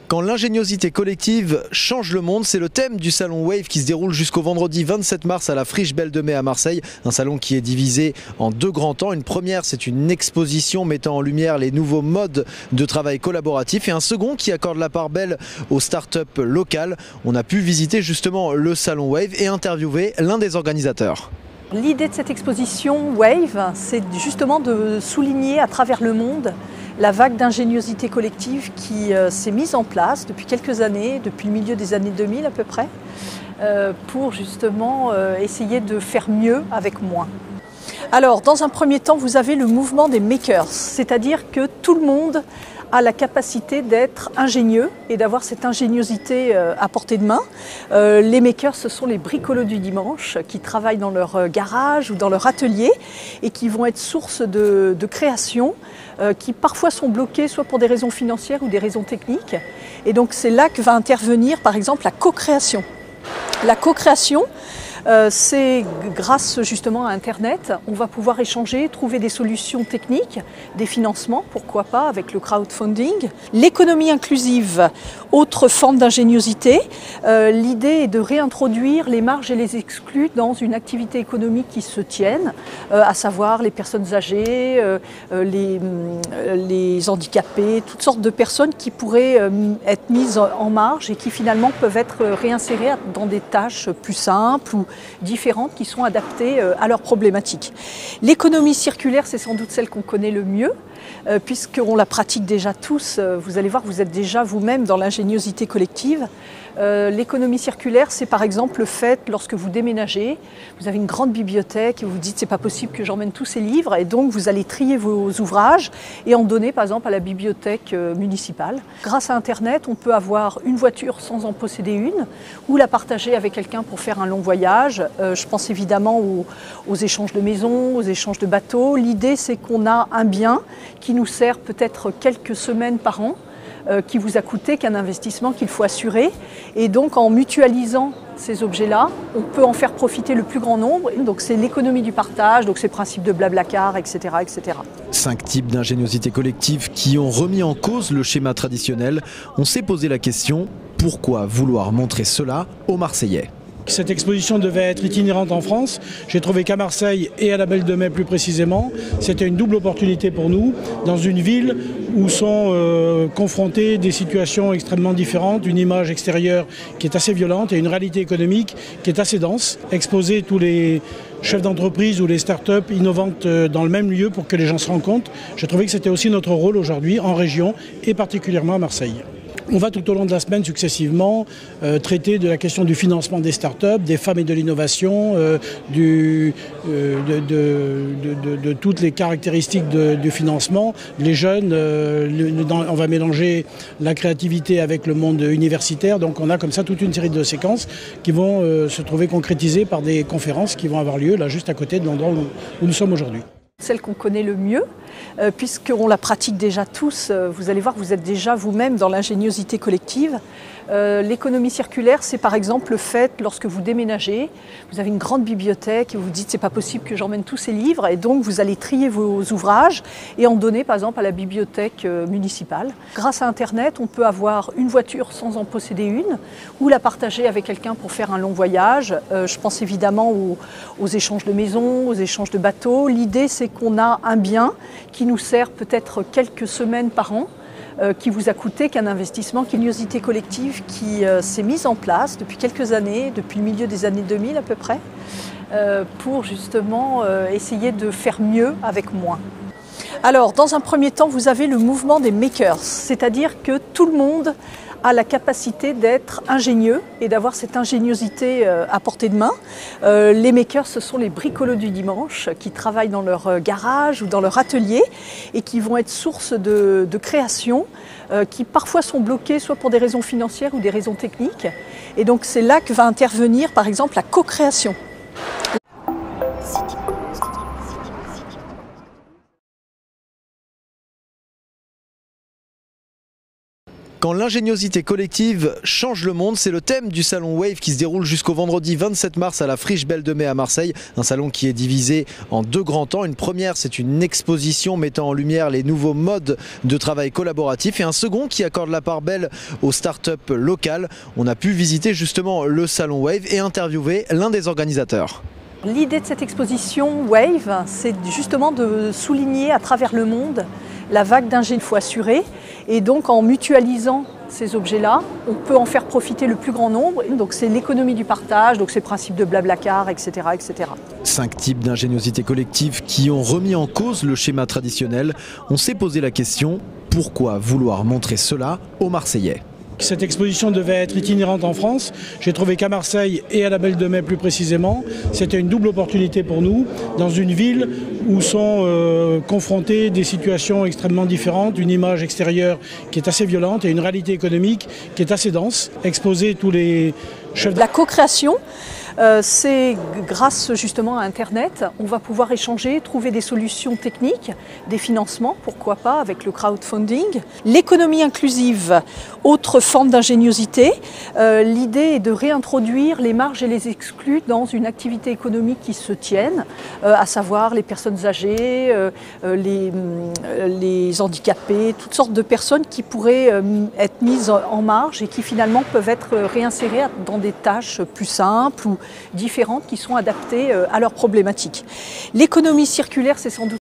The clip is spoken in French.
Quand l'ingéniosité collective change le monde, c'est le thème du salon Wave qui se déroule jusqu'au vendredi 27 mars à la Friche Belle de Mai à Marseille. Un salon qui est divisé en deux grands temps. Une première, c'est une exposition mettant en lumière les nouveaux modes de travail collaboratif. Et un second qui accorde la part belle aux startups locales. On a pu visiter justement le salon Wave et interviewer l'un des organisateurs. L'idée de cette exposition Wave, c'est justement de souligner à travers le monde la vague d'ingéniosité collective qui s'est mise en place depuis quelques années, depuis le milieu des années 2000 à peu près, pour justement essayer de faire mieux avec moins. Alors, dans un premier temps, vous avez le mouvement des makers, c'est-à-dire que tout le monde a la capacité d'être ingénieux et d'avoir cette ingéniosité à portée de main. Les makers, ce sont les bricolos du dimanche qui travaillent dans leur garage ou dans leur atelier et qui vont être source de création, qui parfois sont bloqués soit pour des raisons financières ou des raisons techniques. Et donc c'est là que va intervenir par exemple la co-création. La co-création, c'est grâce justement à Internet, on va pouvoir échanger, trouver des solutions techniques, des financements, pourquoi pas, avec le crowdfunding. L'économie inclusive, autre forme d'ingéniosité. L'idée est de réintroduire les marges et les exclus dans une activité économique qui se tienne, à savoir les personnes âgées, les handicapés, toutes sortes de personnes qui pourraient être mises en marge et qui finalement peuvent être réinsérées dans des tâches plus simples ou différentes qui sont adaptées à leurs problématiques. L'économie circulaire, c'est sans doute celle qu'on connaît le mieux, puisqu'on la pratique déjà tous. Vous allez voir, vous êtes déjà vous-même dans l'ingéniosité collective. L'économie circulaire, c'est par exemple le fait, lorsque vous déménagez, vous avez une grande bibliothèque et vous vous dites c'est pas possible que j'emmène tous ces livres, et donc vous allez trier vos ouvrages et en donner par exemple à la bibliothèque municipale. Grâce à Internet, on peut avoir une voiture sans en posséder une, ou la partager avec quelqu'un pour faire un long voyage. Je pense évidemment aux échanges de maisons, aux échanges de bateaux. L'idée, c'est qu'on a un bien qui nous sert peut-être quelques semaines par an, qui vous a coûté qu'un investissement qu'il faut assurer. Et donc en mutualisant ces objets-là, on peut en faire profiter le plus grand nombre. Donc c'est l'économie du partage, donc c'est le principe de Blablacar, etc., etc. 5 types d'ingéniosité collective qui ont remis en cause le schéma traditionnel. On s'est posé la question, pourquoi vouloir montrer cela aux Marseillais ? Cette exposition devait être itinérante en France. J'ai trouvé qu'à Marseille et à la Belle de Mai plus précisément, c'était une double opportunité pour nous, dans une ville où sont confrontées des situations extrêmement différentes, une image extérieure qui est assez violente et une réalité économique qui est assez dense. Exposer tous les chefs d'entreprise ou les start-up innovantes dans le même lieu pour que les gens se rendent compte, j'ai trouvé que c'était aussi notre rôle aujourd'hui en région et particulièrement à Marseille. On va tout au long de la semaine successivement traiter de la question du financement des startups, des femmes et de l'innovation, de toutes les caractéristiques du financement. Les jeunes, on va mélanger la créativité avec le monde universitaire. Donc on a comme ça toute une série de séquences qui vont se trouver concrétisées par des conférences qui vont avoir lieu là juste à côté de l'endroit où nous sommes aujourd'hui. Celle qu'on connaît le mieux, puisqu'on la pratique déjà tous. Vous allez voir, vous êtes déjà vous-même dans l'ingéniosité collective. L'économie circulaire, c'est par exemple le fait, lorsque vous déménagez, vous avez une grande bibliothèque et vous vous dites c'est pas possible que j'emmène tous ces livres, et donc vous allez trier vos ouvrages et en donner par exemple à la bibliothèque municipale. Grâce à Internet, on peut avoir une voiture sans en posséder une, ou la partager avec quelqu'un pour faire un long voyage. Je pense évidemment aux échanges de maisons, aux échanges de bateaux. L'idée, c'est qu'on a un bien qui nous sert peut-être quelques semaines par an, qui vous a coûté qu'un investissement, qu'ingéniosité collective qui s'est mise en place depuis quelques années, depuis le milieu des années 2000 à peu près, pour justement essayer de faire mieux avec moins. Alors, dans un premier temps, vous avez le mouvement des makers, c'est-à-dire que tout le monde a la capacité d'être ingénieux et d'avoir cette ingéniosité à portée de main. Les makers, ce sont les bricolos du dimanche qui travaillent dans leur garage ou dans leur atelier et qui vont être source de création, qui parfois sont bloqués soit pour des raisons financières ou des raisons techniques. Et donc c'est là que va intervenir par exemple la co-création. Quand Quand l'ingéniosité collective change le monde, c'est le thème du salon Wave qui se déroule jusqu'au vendredi 27 mars à la Friche Belle de Mai à Marseille. Un salon qui est divisé en deux grands temps. Une première, c'est une exposition mettant en lumière les nouveaux modes de travail collaboratif. Et un second qui accorde la part belle aux startups locales. On a pu visiter justement le salon Wave et interviewer l'un des organisateurs. L'idée de cette exposition Wave, c'est justement de souligner à travers le monde la vague d'ingénieurs il faut assurer. Et donc en mutualisant ces objets-là, on peut en faire profiter le plus grand nombre. Donc c'est l'économie du partage, donc c'est le principe de Blablacar, etc., etc. 5 types d'ingéniosité collective qui ont remis en cause le schéma traditionnel. On s'est posé la question, pourquoi vouloir montrer cela aux Marseillais ? Cette exposition devait être itinérante en France. J'ai trouvé qu'à Marseille et à la Belle de Mai plus précisément, c'était une double opportunité pour nous, dans une ville où sont confrontées des situations extrêmement différentes, une image extérieure qui est assez violente et une réalité économique qui est assez dense. Exposer tous les chefs La co-création, c'est grâce justement à Internet, on va pouvoir échanger, trouver des solutions techniques, des financements, pourquoi pas, avec le crowdfunding. L'économie inclusive, autre forme d'ingéniosité. L'idée est de réintroduire les marges et les exclus dans une activité économique qui se tienne, à savoir les personnes âgées, les handicapés, toutes sortes de personnes qui pourraient être mises en marge et qui finalement peuvent être réinsérées dans des tâches plus simples ou différentes qui sont adaptées à leurs problématiques. L'économie circulaire, c'est sans doute